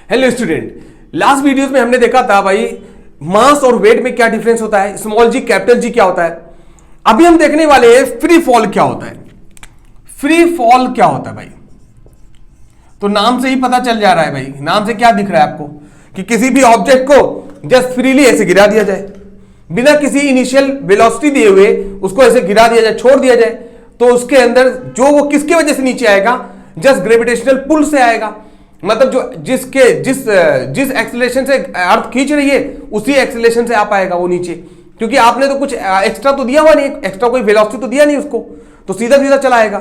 Hello student, last videos में हमने देखा था भाई मास और वेट में क्या डिफरेंस होता है, स्मॉल जी कैपिटल जी क्या होता है। अभी हम देखने वाले हैं फ्री फॉल क्या होता है। फ्री फॉल क्या होता है भाई, तो नाम से ही पता चल जा रहा है भाई। नाम से क्या दिख रहा है आपको कि किसी भी ऑब्जेक्ट को जस्ट फ्रीली ऐसे गिरा दिया जाए, बिना किसी इनिशियल वेलोसिटी दिए हुए उसको ऐसे गिरा दिया जाए, छोड़ दिया जाए, तो उसके अंदर जो वो किसके वजह से नीचे आएगा, जस्ट ग्रेविटेशनल पुल से आएगा। मतलब जो जिस एक्सेलरेशन से अर्थ खींच रही है उसी एक्सेलरेशन से आप आएगा वो नीचे, क्योंकि आपने तो कुछ एक्स्ट्रा तो दिया हुआ नहीं, एक्स्ट्रा कोई वेलोसिटी तो दिया नहीं उसको, तो सीधा सीधा चला आएगा।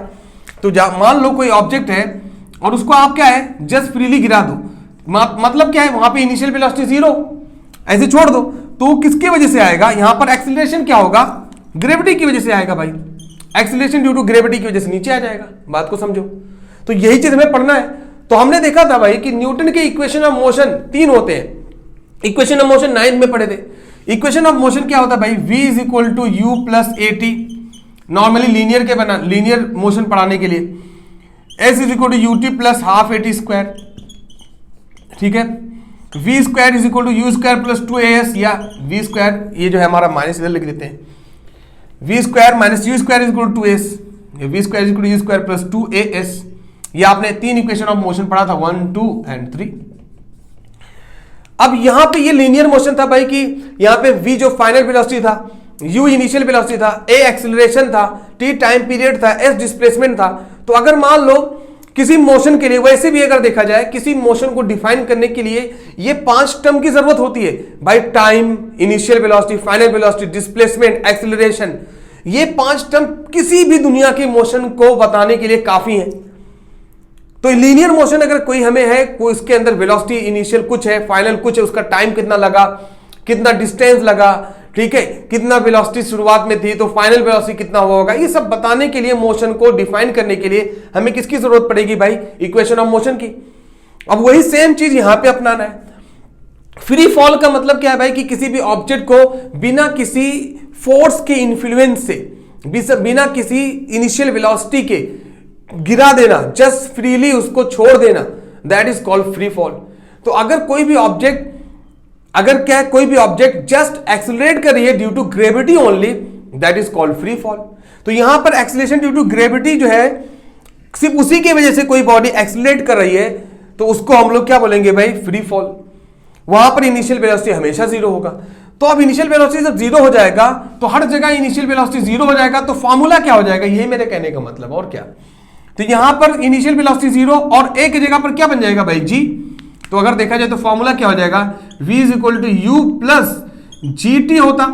तो मान लो कोई ऑब्जेक्ट है और उसको आप क्या है जस्ट फ्रीली गिरा दो, मतलब क्या है वहां पे इनिशियल वेलोसिटी जीरो, ऐसे छोड़ दो, तो किसके वजह से आएगा, यहां पर एक्सेलरेशन क्या होगा, ग्रेविटी की वजह से आएगा भाई। एक्सेलरेशन ड्यू टू ग्रेविटी की वजह से नीचे आ जाएगा। बात को समझो, तो यही चीज हमें पढ़ना है। तो हमने देखा था भाई कि न्यूटन के इक्वेशन ऑफ मोशन 3 होते हैं। इक्वेशन ऑफ मोशन 9 में पढ़े थे। इक्वेशन ऑफ मोशन क्या होता है भाई, v is equal to u plus a t, normally linear motion पढ़ाने के लिए। s is equal to u t plus half a t square, ठीक है। v square is equal to u square plus 2as, या v square ये जो है हमारा माइनस इधर लिख देते हैं, v square minus u square is equal to 2s, v square is equal to u square plus 2as। ये आपने 3 इक्वेशन ऑफ मोशन पढ़ा था, 1, 2 एंड 3। अब यहां पे ये लीनियर मोशन था भाई कि यहां पे v जो फाइनल वेलोसिटी था, u इनिशियल वेलोसिटी था, a एक्सेलरेशन था, t टाइम पीरियड था, s डिस्प्लेसमेंट था। तो अगर मान लो किसी मोशन के लिए, वैसे भी अगर देखा जाए किसी मोशन को डिफाइन करने के लिए ये 5 टर्म की जरूरत होती है भाई, time, initial velocity, final velocity, displacement, acceleration. ये 5 टर्म किसी भी दुनिया के मोशन को बताने के लिए काफी है। तो लीनियर मोशन अगर कोई हमें है, कोई इसके अंदर वेलोसिटी इनिशियल कुछ है, फाइनल कुछ है, उसका टाइम कितना लगा, कितना डिस्टेंस लगा, ठीक है, कितना वेलोसिटी शुरुआत में थी तो फाइनल वेलोसिटी कितना हुआ होगा, ये सब बताने के लिए, मोशन को डिफाइन करने के लिए हमें किसकी जरूरत पड़ेगी भाई, इक्वेशन ऑफ मोशन की। अब वही सेम चीज यहां पे अपनाना है। फ्री फॉल का मतलब क्या है भाई कि किसी भी ऑब्जेक्ट को बिना किसी फोर्स के इन्फ्लुएंस से, बिना किसी इनिशियल वेलोसिटी के गिरा देना, जस्ट फ्रीली उसको छोड़ देना, that is called free fall. तो अगर कोई भी ऑब्जेक्ट जस्ट एक्सेलरेट कर रही है due to gravity only, that is called free fall. तो यहां पर एक्सेलरेशन ड्यू टू ग्रेविटी जो है, सिर्फ उसी की वजह से कोई बॉडी एक्सेलरेट कर रही है तो उसको हम लोग क्या बोलेंगे भाई, फ्री फॉल। वहां पर इनिशियल वेलोसिटी हमेशा जीरो होगा। तो अब इनिशियल वेलोसिटी जब जीरो हो जाएगा तो हर जगह इनिशियल वेलोसिटी जीरो हो जाएगा, तो फॉर्मूला क्या हो जाएगा, यही मेरे कहने का मतलब, और क्या। तो यहां पर इनिशियल वेलोसिटी जीरो और ए की जगह पर क्या बन जाएगा भाई, जी। तो अगर देखा जाए तो फॉर्मूला क्या हो जाएगा, v is equal to u plus g t होता।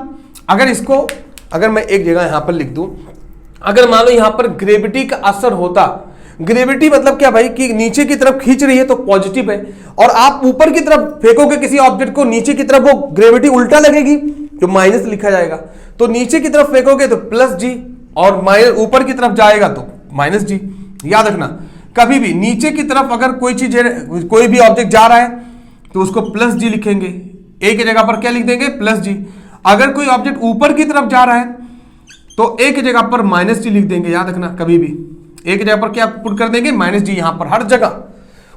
अगर मैं एक जगह यहां पर लिख दूं, अगर मान लो यहां पर ग्रेविटी का असर होता, ग्रेविटी मतलब क्या भाई कि नीचे की तरफ खींच रही है तो पॉजिटिव है, और आप ऊपर की तरफ फेंकोगे किसी ऑब्जेक्ट को नीचे की तरफ, वो ग्रेविटी उल्टा लगेगी तो माइनस लिखा जाएगा। तो नीचे की तरफ फेंकोगे तो प्लस जी, और माइनस ऊपर की तरफ जाएगा तो माइनस जी। याद रखना, कभी भी नीचे की तरफ अगर कोई चीज है, कोई भी ऑब्जेक्ट जा रहा है तो उसको प्लस जी लिखेंगे, ए की जगह पर क्या लिख देंगे, प्लस जी। अगर कोई ऑब्जेक्ट ऊपर की तरफ जा रहा है तो ए की जगह पर माइनस जी लिख देंगे। याद रखना, कभी भी ए की जगह पर क्या पुट कर देंगे, माइनस जी। यहां पर हर जगह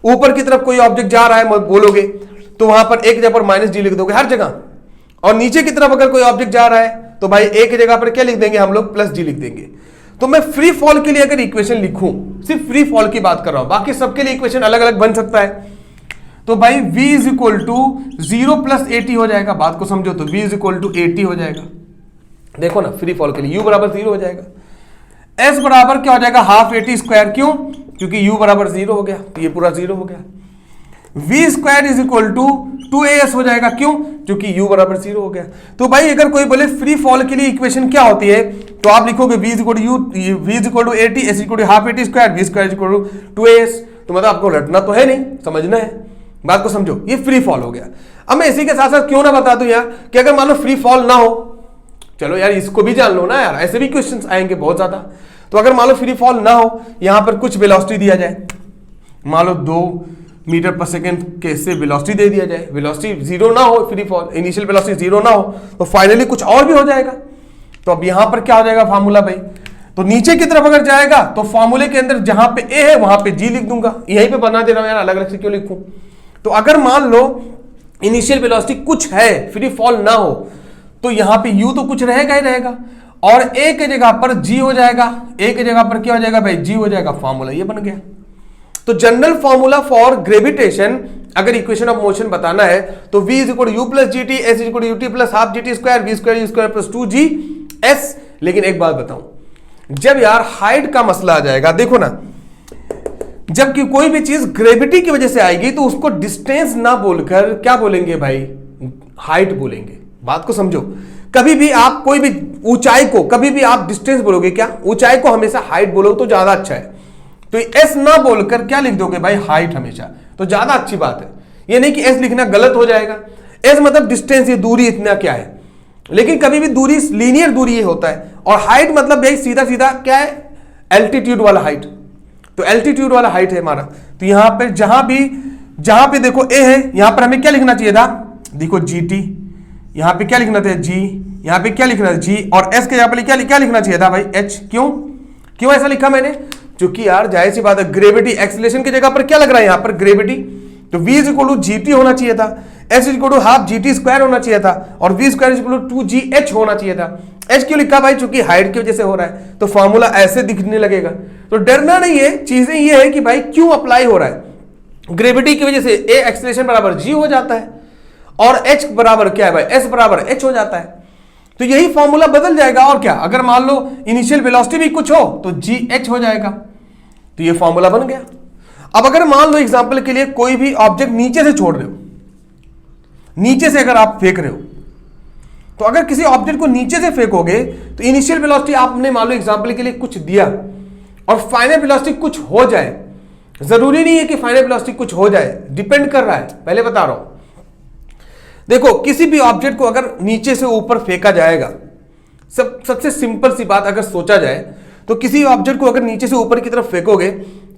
ऊपर की तरफ कोई ऑब्जेक्ट जा रहा है बोलोगे तो वहां पर ए की जगह पर माइनस जी लिख दोगे हर जगह, और नीचे की तरफ अगर कोई ऑब्जेक्ट जा रहा है तो भाई ए की जगह पर क्या लिख देंगे हम लोग, प्लस जी लिख देंगे। तो मैं फ्री फॉल के लिए अगर इक्वेशन लिखूं, सिर्फ फ्री फॉल की बात कर रहा हूं, बाकी सबके लिए इक्वेशन अलग अलग बन सकता है। तो भाई v is equal to 0 plus a t हो जाएगा। बात को समझो, तो v is equal to a t हो जाएगा। देखो ना, फ्री फॉल के लिए u बराबर 0 हो जाएगा, s बराबर क्या हो जाएगा, हाफ ए टी स्क्वायर। क्यों, क्योंकि u बराबर 0 हो गया, तो ये पूरा 0 हो गया। v square is equal to 2as हो जाएगा। क्यों, क्योंकि u बराबर 0 हो गया। तो भाई अगर कोई बोले फ्री फॉल के लिए इक्वेशन क्या होती है, तो आप लिखोगे v is equal to a t, s equal to half a t square, v square equal to 2as। तो मतलब आपको रटना तो है नहीं, समझना है। बात को समझो, ये फ्री फॉल हो गया। अब मैं इसी के साथ साथ क्यों ना बता दूं यार कि अगर मान लो फ्री फॉल ना हो, चलो यार इसको भी जान लो ना यार, ऐसे भी क्वेश्चंस आएंगे बहुत ज्यादा। तो अगर मान लो फ्री फॉल ना हो, यहां पर कुछ वेलोसिटी दिया जाए, मान लो 2 मीटर पर सेकेंड के से वेलोसिटी दे दिया जाए, वेलोसिटी जीरो ना हो, free fall initial velocity zero ना हो, तो फाइनली कुछ और भी हो जाएगा। तो अब यहां पर क्या हो जाएगा फार्मूला भाई, तो नीचे की तरफ अगर जाएगा तो फॉर्मूले के अंदर जहां पे ए है वहां पे जी लिख दूंगा। यहीं पे बना दे रहा हूं यार, अलग अलग से क्यों लिखूं। तो अगर मान लो इनिशियल वेलोसिटी कुछ है, फ्री फॉल ना हो, तो यहां पे u तो कुछ रहेगा ही रहेगा, और a के जगह पर g हो जाएगा, a के जगह पर क्या हो जाएगा भाई, g हो जाएगा। फॉर्मूला ये बन गया। तो जनरल फॉर्मूला फॉर ग्रेविटेशन अगर इक्वेशन ऑफ मोशन बताना है तो v is equal to u plus g t, s is equal to u t plus half g t square, v square u square plus 2g s। लेकिन एक बात बताऊं, जब यार हाइट का मसला आ जाएगा, देखो ना, जबकि कोई भी चीज ग्रेविटी की वजह से आएगी तो उसको डिस्टेंस ना बोलकर क्या बोलेंगे भाई, हाइट बोलेंगे। बात को समझो, कभी भी आप कोई भी ऊंचाई को कभी भी आप डिस्टेंस बोलोगे क्या, ऊंचाई को हमेशा हाइट बोलोगे तो ज्यादा अच्छा है। तो एस ना बोलकर क्या लिख दोगे भाई, हाइट हमेशा, तो ज्यादा अच्छी बात है। ये नहीं कि एस लिखना गलत हो जाएगा। एस मतलब डिस्टेंस, ये दूरी इतना क्या है, लेकिन कभी भी दूरी लीनियर दूरी ये होता है, और हाइट मतलब भाई सीधा सीधा क्या है, एल्टीट्यूड वाला हाइट। तो एल्टीट्यूड वाला हाइट है हमारा। तो यहां पर जहां पे देखो ए है, यहां पर हमें क्या लिखना चाहिए था, देखो जी टी, यहां पे क्या लिखना था जी, यहां पे क्या लिखना था जी, और एस के यहां पर क्या लिखना चाहिए था भाई एच। क्यों ऐसा लिखा मैंने, क्योंकि यार जाहिर सी बात है, ग्रेविटी एक्सीलरेशन की जगह पर क्या लग रहा है यहां पर, ग्रेविटी। तो v is equal to g t होना चाहिए था, s is equal to half g t square होना चाहिए था, और v square is equal to 2gh होना चाहिए था। h क्यों लिखा भाई, चूंकि हाइट की वजह से हो रहा है, तो फॉर्मूला ऐसे दिखने लगेगा। तो डरना नहीं है, चीजें ये है कि भाई क्यों अप्लाई हो रहा है। ग्रेविटी की वजह से a एक्सीलरेशन बराबर g हो जाता है, और h बराबर क्या है भाई, s बराबर h हो जाता है। तो यही फॉर्मूला बदल जाएगा, और क्या, अगर मान लो इनिशियल वेलोसिटी भी कुछ हो तो gh हो जाएगा। तो ये फॉर्मूला बन गया। अब अगर मान लो एग्जांपल के लिए कोई भी ऑब्जेक्ट नीचे से छोड़ रहे हो, नीचे से अगर आप फेंक रहे हो, तो अगर किसी ऑब्जेक्ट को नीचे से फेंकोगे तो इनिशियल वेलोसिटी आपने मान लो एग्जांपल के लिए कुछ दिया, और फाइनल वेलोसिटी कुछ हो जाए। जरूरी नहीं है कि फाइनल वेलोसिटी कुछ हो जाए, डिपेंड कर रहा है, पहले बता रहा हूं। देखो किसी भी ऑब्जेक्ट को अगर नीचे से ऊपर फेंका जाएगा, सबसे सिंपल सी बात अगर सोचा जाए तो किसी ऑब्जेक्ट को अगर नीचे से ऊपर की तरफ फेंकोगे,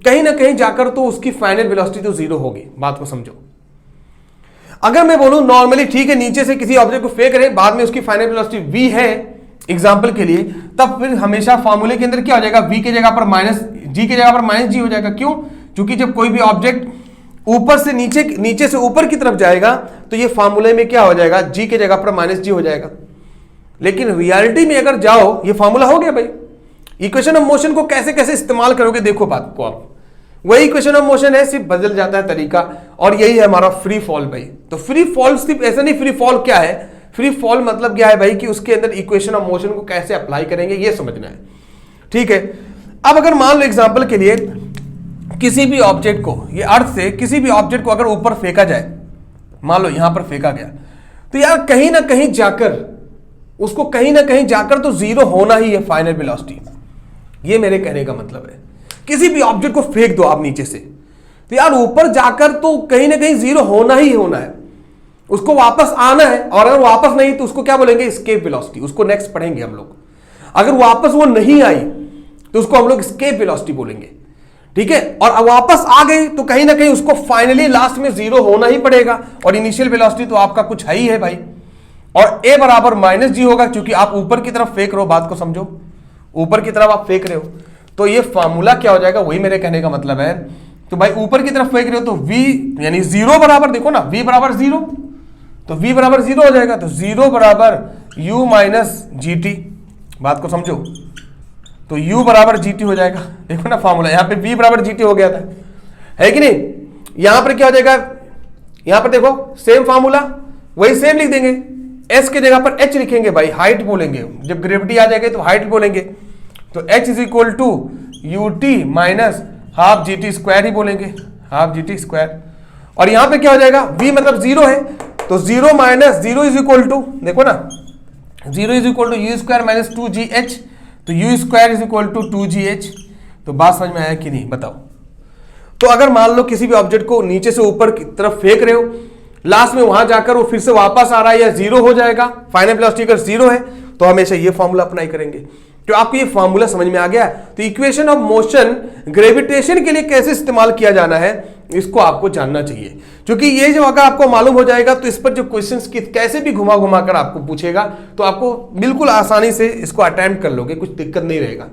कहीं ना कहीं जाकर तो उसकी फाइनल वेलोसिटी तो जीरो होगी। बात को समझो। अगर मैं बोलूं नॉर्मली ठीक है, नीचे से किसी ऑब्जेक्ट को फेंक रहे, बाद में उसकी फाइनल वेलोसिटी v है एग्जांपल के लिए, तब फिर हमेशा फॉर्मूले के अंदर क्या हो जाएगा, v के जगह पर माइनस g के जगह पर माइनस g हो जाएगा। क्यों, क्योंकि जब कोई भी ऑब्जेक्ट ऊपर से नीचे से ऊपर की तरफ जाएगा तो ये फॉर्मूले में क्या हो जाएगा, g के जगह पर माइनस g हो जाएगा। लेकिन रियलिटी में अगर जाओ, ये फॉर्मूला हो गया भाई। इक्वेशन ऑफ मोशन को कैसे कैसे इस्तेमाल करोगे, देखो बात को आप, वही इक्वेशन ऑफ मोशन है, सिर्फ बदल जाता है तरीका, और यही है हमारा फ्री फॉल भाई। तो फ्री फॉल सिर्फ ऐसा नहीं, फ्री फॉल क्या है, फ्री फॉल मतलब क्या है भाई कि उसके अंदर इक्वेशन ऑफ मोशन को कैसे अप्लाई करेंगे ये समझना है। ठीक है, अब अगर मान लो एग्जांपल के लिए किसी भी ऑब्जेक्ट को, ये अर्थ से किसी भी ऑब्जेक्ट को अगर ऊपर फेंका जाए, मान लो यहां पर फेंका गया, तो यार कहीं ना कहीं जाकर उसको कहीं ना कहीं जाकर तो जीरो होना ही है फाइनल वेलोसिटी। ये मेरे कहने का मतलब है, किसी भी ऑब्जेक्ट को फेंक दो आप नीचे से, तो यार ऊपर जाकर तो कहीं ना कहीं जीरो होना ही होना है, उसको वापस आना है। और अगर वापस नहीं तो उसको क्या बोलेंगे, एस्केप वेलोसिटी। उसको नेक्स्ट पढ़ेंगे हम लोग। अगर वापस वो नहीं आई तो उसको हम लोग एस्केप वेलोसिटी बोलेंगे। ठीक है, और वापस आ गई तो कहीं ना कहीं उसको फाइनली लास्ट में जीरो होना ही पड़ेगा, और इनिशियल वेलोसिटी तो आपका कुछ है ही है भाई, और a बराबर माइनस जी होगा, क्योंकि आप ऊपर की तरफ फेंक रहे हो। बात को समझो, ऊपर की तरफ आप फेंक रहे हो, तो ये फॉर्मूला क्या हो जाएगा, वही मेरे कहने का मतलब है। तो भाई ऊपर की तरफ फेंक रहे हो तो v यानी जीरो बराबर, देखो ना v बराबर जीरो, तो v बराबर जीरो हो जाएगा, तो जीरो बराबर u माइनस जी टी। बात को समझो, तो u बराबर जी टी हो जाएगा। देखो ना फॉर्मूला, यहां पे v बराबर जी टी हो गया था, है कि नहीं। यहां पर क्या हो जाएगा, यहां पर देखो सेम फॉर्मूला, वही सेम लिख देंगे, s के जगह पर h लिखेंगे भाई, हाइट बोलेंगे। जब ग्रेविटी आ जाएगी तो हाइट बोलेंगे, तो h is equal to u t minus half g t square ही बोलेंगे, हाफ जी टी स्क्वायर। और यहां पे क्या हो जाएगा, v मतलब जीरो है, तो zero minus zero is equal to, देखो ना, zero is equal to u square minus 2gh, तो u square is equal to 2gh। तो बात समझ में आया कि नहीं, बताओ। तो अगर मान लो किसी भी ऑब्जेक्ट को नीचे से ऊपर की तरफ फेंक रहे हो, लास्ट में वहां जाकर वो फिर से वापस आ रहा है या जीरो हो जाएगा, फाइनल वेलोसिटी अगर जीरो है तो हमेशा ये फॉर्मूला अप्लाई करेंगे। तो आपको ये फॉर्मूला समझ में आ गया। तो इक्वेशन ऑफ मोशन ग्रेविटेशन के लिए कैसे इस्तेमाल किया जाना है, इसको आपको जानना चाहिए, क्योंकि ये जो अगर आपको मालूम हो जाएगा तो इस पर जो क्वेश्चंस कैसे भी घुमा घुमा कर आपको पूछेगा तो आपको बिल्कुल आसानी से इसको अटेम्प्ट कर लोगे, कुछ दिक्कत नहीं रहेगा।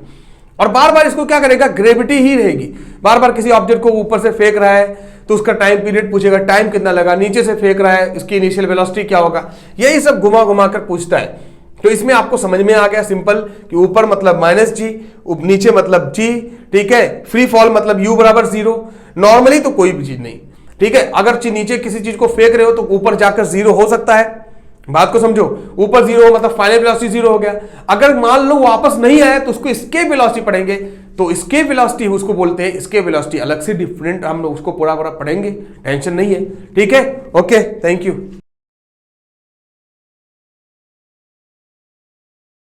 और बार बार इसको क्या करेगा, ग्रेविटी ही रहेगी। बार बार किसी ऑब्जेक्ट को ऊपर से फेंक रहा है तो उसका टाइम पीरियड पूछेगा, टाइम कितना लगा, नीचे से फेंक रहा है इसकी इनिशियल वेलोसिटी क्या होगा, यही सब घुमा घुमा कर पूछता है। तो इसमें आपको समझ में आ गया सिंपल कि ऊपर मतलब -g, नीचे मतलब g, ठीक है। फ्री फॉल मतलब u बराबर 0, नॉर्मली तो कोई भी चीज नहीं, ठीक है। अगर नीचे किसी चीज को फेंक रहे हो तो ऊपर जाकर 0 हो सकता है, बात को समझो। ऊपर 0 मतलब फाइनल वेलोसिटी 0 हो गया। अगर मान लो वापस नहीं आया तो उसको एस्केप वेलोसिटी पढ़ेंगे, तो एस्केप वेलोसिटी उसको बोलते हैं, एस्केप वेलोसिटी अलग से डिफरेंट हम लोग उसको पूरा पूरा पढ़ेंगे, टेंशन नहीं है, ठीक है। Okay, thank you.